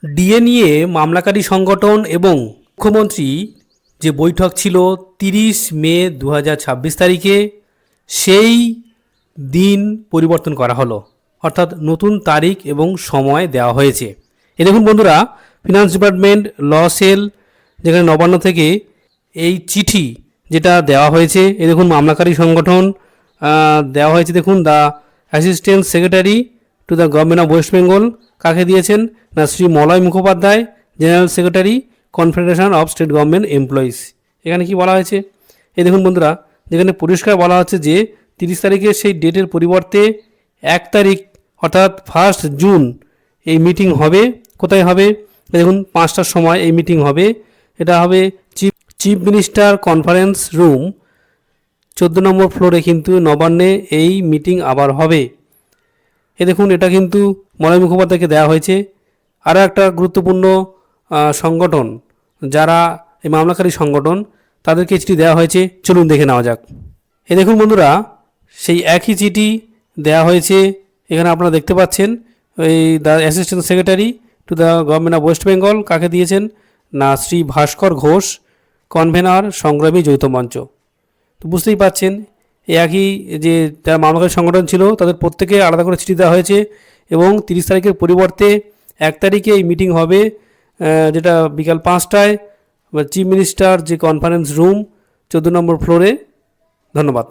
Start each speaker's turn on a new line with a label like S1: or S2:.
S1: DA নিয়ে মামলাকারী সংগঠন এবং মুখ্যমন্ত্রী যে বৈঠক ছিল 30 মে 2026 তারিখে, সেই দিন পরিবর্তন করা হলো, অর্থাৎ নতুন তারিখ এবং সময় দেওয়া হয়েছে। এই দেখুন বন্ধুরা, ফিনান্স ডিপার্টমেন্ট ল সেল যেখানে নবান্ন থেকে এই চিঠি যেটা দেওয়া হয়েছে, এই দেখুন মামলাকারী সংগঠন দেওয়া হয়েছে। দেখুন, the assistant secretary to the government of West Bengal কাকে দিয়েছেন না Shri Malay Mukhopadhyay, general secretary confederation of state government employees. এখানে কি বলা হয়েছে, এই দেখুন বন্ধুরা, যেখানে পরিষ্কার বলা হচ্ছে যে 30 তারিখে সেই ডেটের পরিবর্তে 1 তারিখ অর্থাৎ 1 জুন এই মিটিং হবে। কোথায় হবে, দেখুন 5টার সময় এই মিটিং হবে। এটা হবে চিফ মিনিস্টার কনফারেন্স রুম, 14 নম্বর ফ্লোরে কিন্তু নবান্নে এই মিটিং আবার হবে। এ দেখুন, এটা কিন্তু মলয় মুখোপাধ্যায়কে দেওয়া হয়েছে। আরও একটা গুরুত্বপূর্ণ সংগঠন যারা এই মামলাকারী সংগঠন, তাদেরকে চিঠি দেওয়া হয়েছে, চলুন দেখে নেওয়া যাক। এ দেখুন বন্ধুরা, সেই একই চিঠি দেওয়া হয়েছে। এখানে আপনারা দেখতে পাচ্ছেন ওই the assistant secretary to the government of West Bengal কাকে দিয়েছেন না শ্রী ভাস্কর ঘোষ, কনভেনার সংগ্রামী যৌথ মঞ্চ। তো বুঝতেই পাচ্ছেন, এই একই যে যারা মামলাকারী সংগঠন ছিল তাদের প্রত্যেকে আলাদা করে চিঠি দেওয়া হয়েছে এবং 30 তারিখের পরিবর্তে 1 তারিখে এই মিটিং হবে, যেটা বিকাল 5টায় চিফ মিনিস্টার যে কনফারেন্স রুম 14 নম্বর ফ্লোরে। ধন্যবাদ।